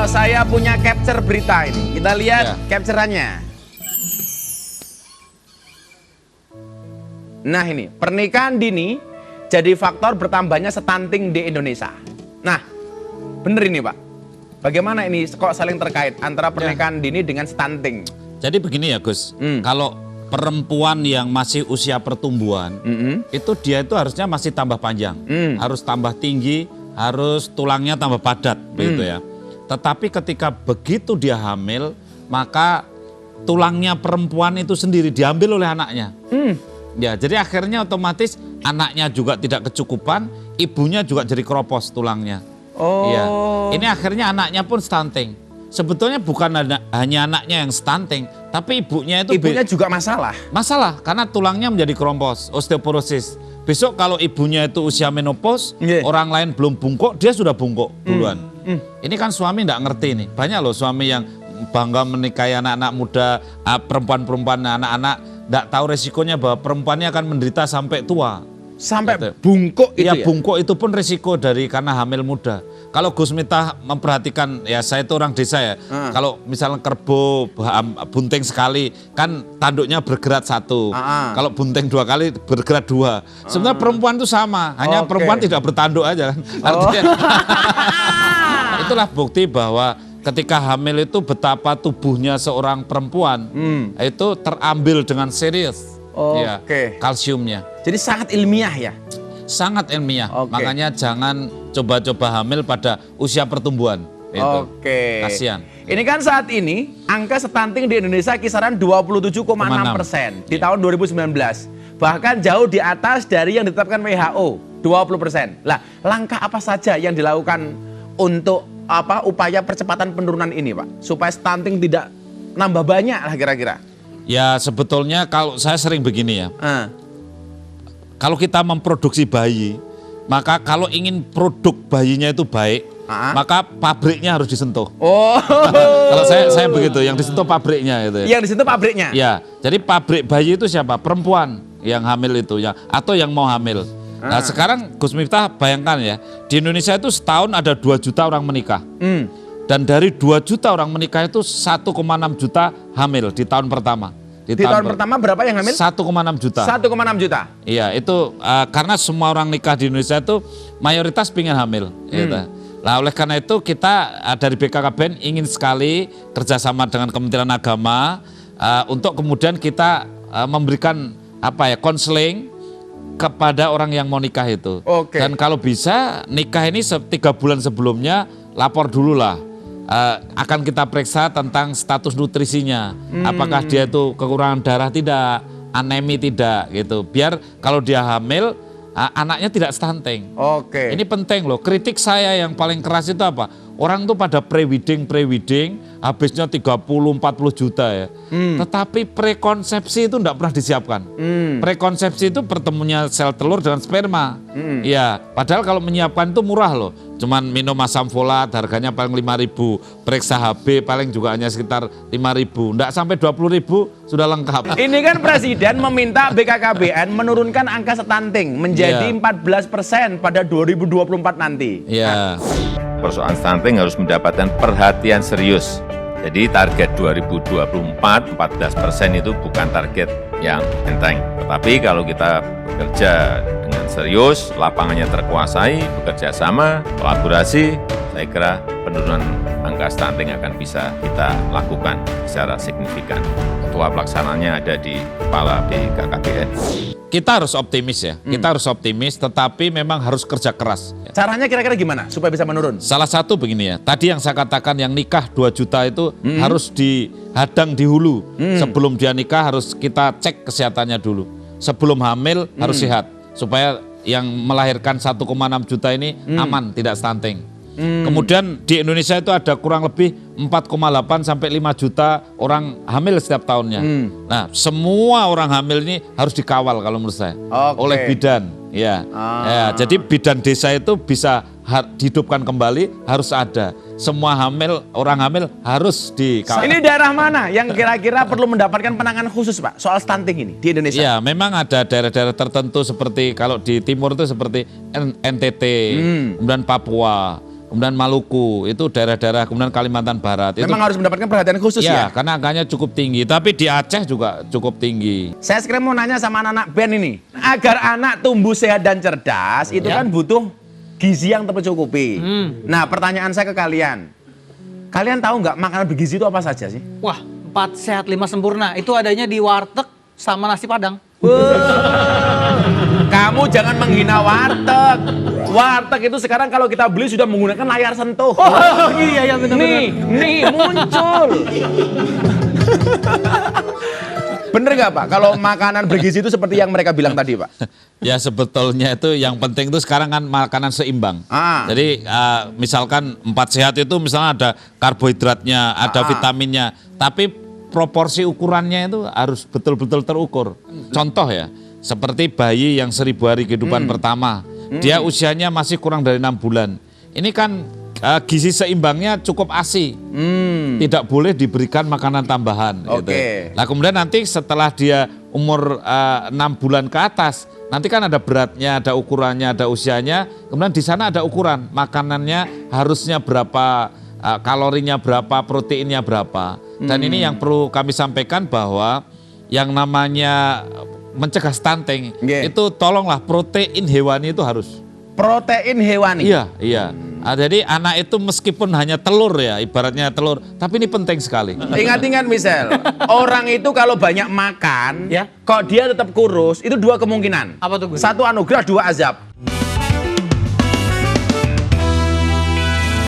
saya punya capture berita ini. Kita lihat capturannya. Nah ini, pernikahan dini jadi faktor bertambahnya stunting di Indonesia. Nah, bener ini Pak. Bagaimana ini kok saling terkait antara pernikahan dini dengan stunting? Jadi begini ya Gus, kalau perempuan yang masih usia pertumbuhan, itu dia itu harusnya masih tambah panjang, harus tambah tinggi, harus tulangnya tambah padat, begitu ya. Tetapi ketika begitu dia hamil, maka tulangnya perempuan itu sendiri diambil oleh anaknya. Ya, jadi akhirnya otomatis anaknya juga tidak kecukupan, ibunya juga jadi keropos tulangnya. Ya, ini akhirnya anaknya pun stunting. Sebetulnya bukan hanya anaknya yang stunting, tapi ibunya juga masalah. Masalah karena tulangnya menjadi keropos, osteoporosis. Besok kalau ibunya itu usia menopause, orang lain belum bungkuk, dia sudah bungkuk duluan. Ini kan suami nggak ngerti nih. Banyak loh suami yang bangga menikahi anak-anak muda, perempuan-perempuan, anak-anak, nggak tahu resikonya bahwa perempuannya akan menderita sampai tua. Sampai bungkuk itu ya? Bungkuk itu pun resiko karena hamil muda. Kalau Gus Miftah memperhatikan, ya saya itu orang desa ya, kalau misalnya kerbau bunting sekali, kan tanduknya bergerak satu. Kalau bunting 2 kali bergerak 2. Sebenarnya perempuan itu sama, hanya perempuan tidak bertanduk aja kan. Artinya, itulah bukti bahwa ketika hamil itu betapa tubuhnya seorang perempuan itu terambil dengan serius ya, kalsiumnya. Jadi sangat ilmiah ya? Sangat ilmiah, makanya jangan coba-coba hamil pada usia pertumbuhan. Kasihan. Ini kan saat ini angka stunting di Indonesia kisaran 27,6% di tahun 2019. Bahkan jauh di atas dari yang ditetapkan WHO, 20%. Lah, langkah apa saja yang dilakukan untuk upaya percepatan penurunan ini Pak? Supaya stunting tidak nambah banyak lah kira-kira. Ya sebetulnya kalau saya sering begini ya. Kalau kita memproduksi bayi, maka kalau ingin produk bayinya itu baik, maka pabriknya harus disentuh. Kalau saya begitu, yang disentuh pabriknya itu. Yang disentuh pabriknya? Ya, jadi pabrik bayi itu siapa? Perempuan yang hamil itu ya, atau yang mau hamil. Nah sekarang Gus Miftah bayangkan ya, di Indonesia itu setahun ada 2 juta orang menikah. Dan dari 2 juta orang menikah itu 1,6 juta hamil di tahun pertama. Di tahun pertama berapa yang hamil? 1,6 juta. 1,6 juta? Iya, itu karena semua orang nikah di Indonesia itu mayoritas pengen hamil. Gitu. Nah oleh karena itu kita dari BKKBN ingin sekali kerjasama dengan Kementerian Agama untuk kemudian kita memberikan konseling kepada orang yang mau nikah itu. Dan kalau bisa nikah ini 3 bulan sebelumnya lapor dulu lah. Akan kita periksa tentang status nutrisinya, apakah dia itu kekurangan darah tidak, anemi tidak gitu. Biar kalau dia hamil anaknya tidak stunting. Ini penting loh. Kritik saya yang paling keras itu apa? Orang tuh pada pre-wedding habisnya 30-40 juta ya. Tetapi prekonsepsi itu enggak pernah disiapkan. Prekonsepsi itu pertemuannya sel telur dengan sperma. Ya, padahal kalau menyiapkan itu murah loh. Cuman minum asam folat harganya paling 5.000, periksa HB paling juga hanya sekitar 5.000. Enggak sampai 20.000 sudah lengkap. Ini kan Presiden meminta BKKBN menurunkan angka stunting menjadi 14% pada 2024 nanti. Iya. Persoalan stunting harus mendapatkan perhatian serius. Jadi target 2024, 14% itu bukan target yang enteng. Tetapi kalau kita bekerja dengan serius, lapangannya terkuasai, bekerja sama, kolaborasi, saya kira penurunan angka stunting akan bisa kita lakukan secara signifikan. Ketua pelaksananya ada di Kepala BKKBN. Kita harus optimis ya, kita harus optimis, tetapi memang harus kerja keras. Caranya kira-kira gimana supaya bisa menurun? Salah satu begini ya, tadi yang saya katakan yang nikah 2 juta itu harus dihadang di hulu. Sebelum dia nikah harus kita cek kesehatannya dulu. Sebelum hamil harus sehat, supaya yang melahirkan 1,6 juta ini aman, tidak stunting. Kemudian di Indonesia itu ada kurang lebih 4,8 sampai 5 juta orang hamil setiap tahunnya. Nah, semua orang hamil ini harus dikawal kalau menurut saya oleh bidan. Ya, jadi bidan desa itu bisa dihidupkan kembali, harus ada. Semua orang hamil harus dikawal. Ini daerah mana yang kira-kira perlu mendapatkan penanganan khusus Pak soal stunting ini di Indonesia? Ya, memang ada daerah-daerah tertentu seperti kalau di timur itu seperti NTT, kemudian Papua. kemudian Maluku, itu daerah-daerah, kemudian Kalimantan Barat. Memang harus mendapatkan perhatian khusus ya? Karena angkanya cukup tinggi, tapi di Aceh juga cukup tinggi. Saya sekarang mau nanya sama anak-anak band ini. Agar anak tumbuh sehat dan cerdas, itu kan butuh gizi yang tercukupi. Nah, pertanyaan saya ke kalian. Kalian tahu nggak makanan bergizi itu apa saja sih? Wah, 4 sehat 5 sempurna. Itu adanya di warteg sama nasi padang. Kamu jangan menghina warteg. Warteg itu sekarang kalau kita beli sudah menggunakan layar sentuh. Oh iya, benar-benar. Nih muncul. Bener nggak Pak? Kalau makanan bergizi itu seperti yang mereka bilang tadi Pak? Ya sebetulnya itu yang penting itu sekarang kan makanan seimbang. Jadi misalkan 4 sehat itu misalnya ada karbohidratnya, ada vitaminnya, tapi proporsi ukurannya itu harus betul-betul terukur. Contoh ya, seperti bayi yang 1000 hari kehidupan pertama, dia usianya masih kurang dari 6 bulan. Ini kan gizi seimbangnya cukup ASI, tidak boleh diberikan makanan tambahan. Gitu. Nah kemudian nanti setelah dia umur 6 bulan ke atas, nanti kan ada beratnya, ada ukurannya, ada usianya, kemudian di sana ada ukuran makanannya harusnya berapa, kalorinya berapa, proteinnya berapa. Dan ini yang perlu kami sampaikan bahwa yang namanya mencegah stunting itu tolonglah protein hewani itu harus. Protein hewani? Iya. Jadi anak itu meskipun hanya telur ya, ibaratnya telur, tapi ini penting sekali. Ingat-ingat Michelle, orang itu kalau banyak makan, kok dia tetap kurus, itu 2 kemungkinan. Apa tuh Gus? 1 anugerah, 2 azab.